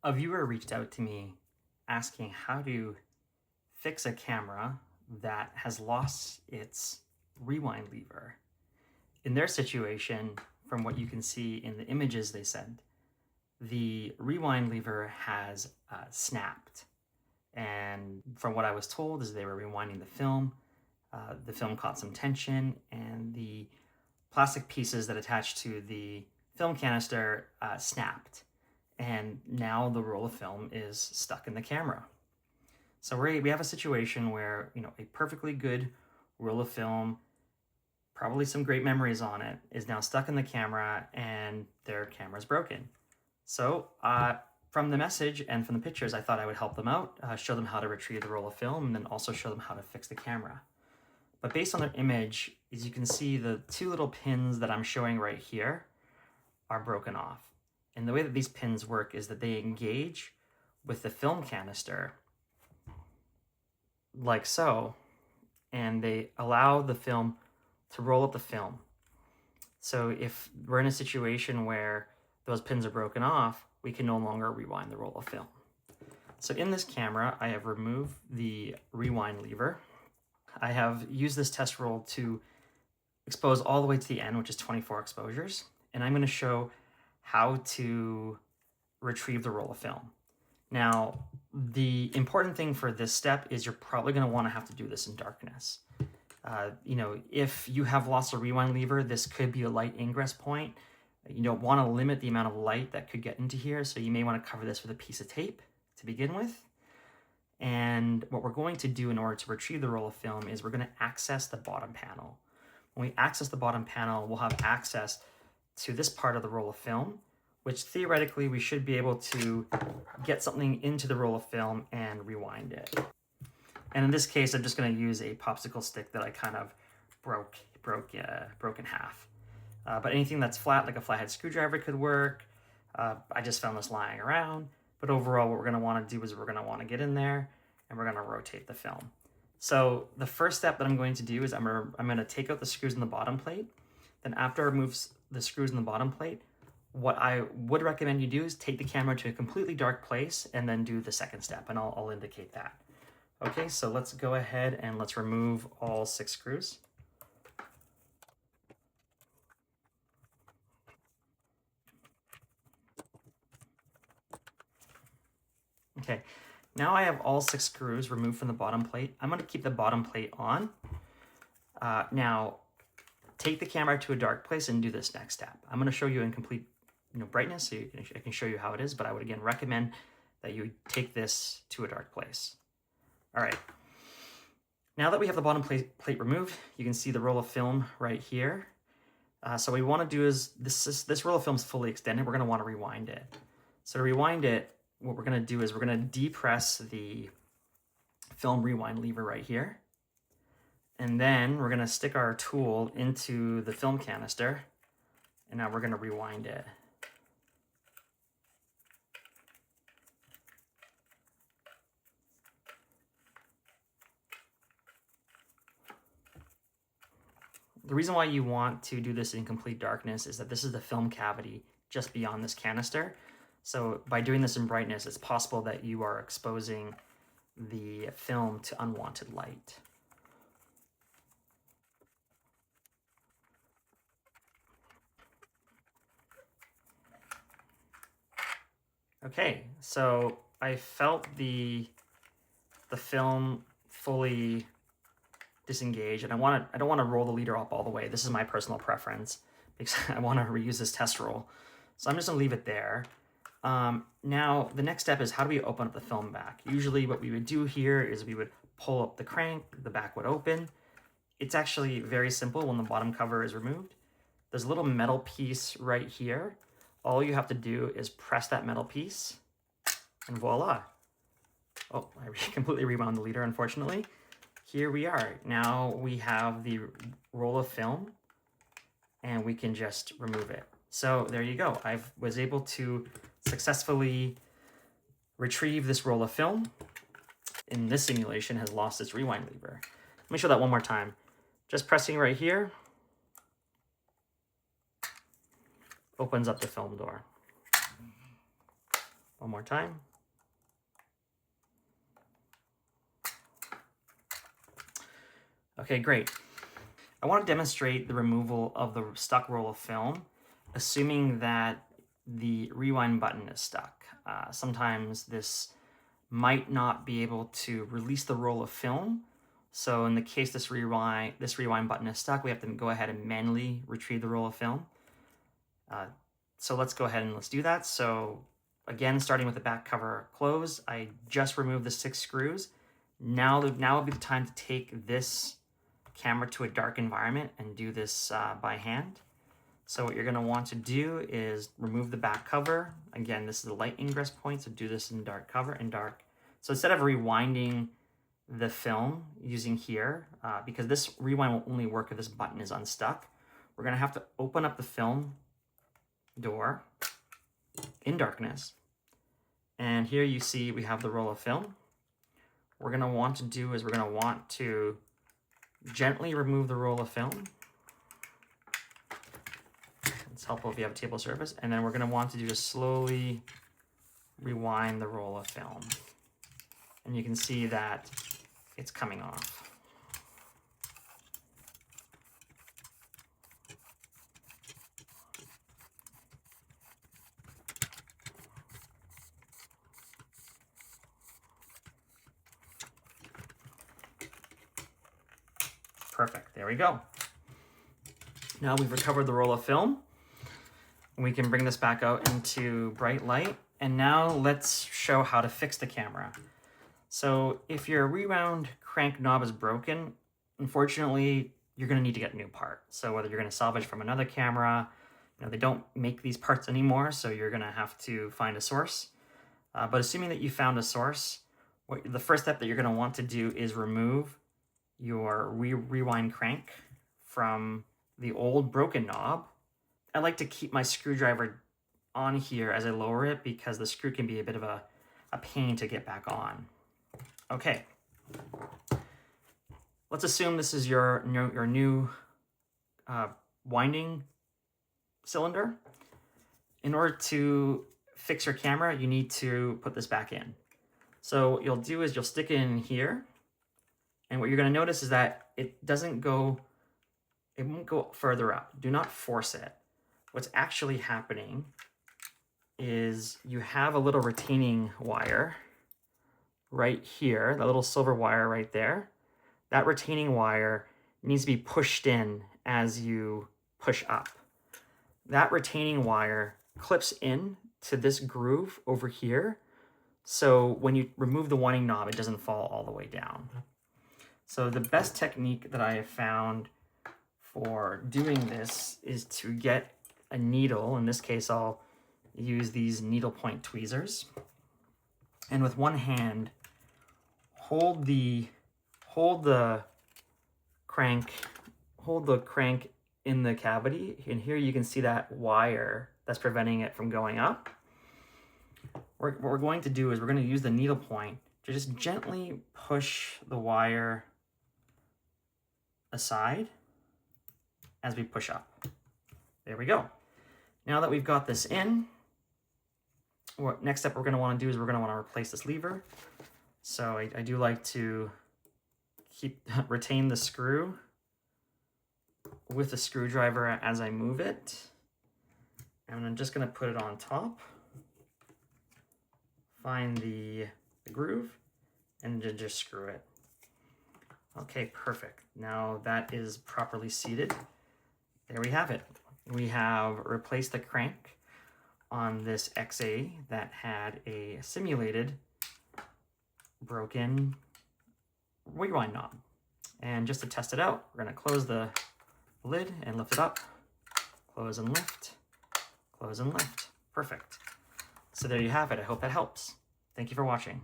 A viewer reached out to me asking how to fix a camera that has lost its rewind lever. In their situation, from what you can see in the images they sent, the rewind lever has snapped. And from what I was told is they were rewinding the film caught some tension, and the plastic pieces that attach to the film canister snapped. And now the roll of film is stuck in the camera. So we have a situation where, a perfectly good roll of film, probably some great memories on it, is now stuck in the camera and their camera's broken. So from the message and from the pictures, I thought I would help them out, show them how to retrieve the roll of film, and then also show them how to fix the camera. But based on their image, as you can see, the two little pins that I'm showing right here are broken off. And the way that these pins work is that they engage with the film canister, like so, and they allow the film to roll up the film. So if we're in a situation where those pins are broken off, we can no longer rewind the roll of film. So in this camera, I have removed the rewind lever. I have used this test roll to expose all the way to the end, which is 24 exposures. And I'm going to show how to retrieve the roll of film. Now, the important thing for this step is you're probably going to want to have to do this in darkness. If you have lost a rewind lever, this could be a light ingress point. You don't want to limit the amount of light that could get into here, so you may want to cover this with a piece of tape to begin with. And what we're going to do in order to retrieve the roll of film is we're going to access the bottom panel. When we access the bottom panel, we'll have access to this part of the roll of film, which theoretically we should be able to get something into the roll of film and rewind it. And in this case, I'm just going to use a popsicle stick that I kind of broke in half. But anything that's flat, like a flathead screwdriver, could work. I just found this lying around. But overall, what we're going to want to do is we're going to want to get in there and we're going to rotate the film. So the first step that I'm going to do is I'm going to take out the screws in the bottom plate. Then after I remove the screws in the bottom plate, what I would recommend you do is take the camera to a completely dark place and then do the second step, and I'll indicate that. Okay, so let's go ahead and let's remove all 6 screws. Okay, now I have all 6 screws removed from the bottom plate. I'm going to keep the bottom plate on. Now, take the camera to a dark place and do this next step. I'm going to show you in complete brightness, so I can show you how it is, but I would again recommend that you take this to a dark place. All right. Now that we have the bottom plate removed, you can see the roll of film right here. So what we want to do is, this roll of film is fully extended. We're going to want to rewind it. So to rewind it, what we're going to do is we're going to depress the film rewind lever right here. And then we're going to stick our tool into the film canister. And now we're going to rewind it. The reason why you want to do this in complete darkness is that this is the film cavity just beyond this canister. So by doing this in brightness, it's possible that you are exposing the film to unwanted light. Okay, so I felt the film fully disengage, and I don't want to roll the leader up all the way. This is my personal preference because I want to reuse this test roll. So I'm just going to leave it there. Now, the next step is how do we open up the film back? Usually what we would do here is we would pull up the crank, the back would open. It's actually very simple when the bottom cover is removed. There's a little metal piece right here. All you have to do is press that metal piece, and voila. Oh, I completely rewound the leader, unfortunately. Here we are. Now we have the roll of film, and we can just remove it. So there you go. I was able to successfully retrieve this roll of film. In this simulation, has lost its rewind lever. Let me show that one more time. Just pressing right here opens up the film door. One more time. Okay, great. I want to demonstrate the removal of the stuck roll of film, assuming that the rewind button is stuck. Sometimes this might not be able to release the roll of film. So in the case this rewind button is stuck, we have to go ahead and manually retrieve the roll of film. So let's go ahead and let's do that. So again, starting with the back cover closed, I just removed the 6 screws. Now would be the time to take this camera to a dark environment and do this by hand. So what you're going to want to do is remove the back cover. Again, this is the light ingress point, so do this in dark cover and dark. So instead of rewinding the film using here, because this rewind will only work if this button is unstuck, we're going to have to open up the film door in darkness. And here you see we have the roll of film. What we're going to want to do is we're going to want to gently remove the roll of film. It's helpful if you have a table surface. And then we're going to want to do is slowly rewind the roll of film. And you can see that it's coming off. Perfect, there we go. Now we've recovered the roll of film. We can bring this back out into bright light. And now let's show how to fix the camera. So if your rewound crank knob is broken, unfortunately, you're gonna need to get a new part. So whether you're gonna salvage from another camera, they don't make these parts anymore, so you're gonna have to find a source. But assuming that you found a source, the first step that you're gonna want to do is remove your rewind crank from the old broken knob. I like to keep my screwdriver on here as I lower it because the screw can be a bit of a pain to get back on. Okay, let's assume this is your new winding cylinder. In order to fix your camera, you need to put this back in. So what you'll do is you'll stick it in here, and what you're going to notice is that it won't go further up. Do not force it. What's actually happening is you have a little retaining wire right here, that little silver wire right there. That retaining wire needs to be pushed in as you push up. That retaining wire clips in to this groove over here. So when you remove the winding knob, it doesn't fall all the way down. So the best technique that I have found for doing this is to get a needle. In this case, I'll use these needle point tweezers. And with one hand, hold the crank in the cavity. And here you can see that wire that's preventing it from going up. What we're going to do is we're going to use the needle point to just gently push the wire aside as we push up. There we go. Now that we've got this in, next step we're going to want to do is we're going to want to replace this lever. So I do like to retain the screw with the screwdriver as I move it. And I'm just going to put it on top, find the groove, and just screw it. Okay, perfect. Now that is properly seated. There we have it. We have replaced the crank on this XA that had a simulated broken rewind knob. And just to test it out, we're going to close the lid and lift it up. Close and lift. Close and lift. Perfect. So there you have it. I hope that helps. Thank you for watching.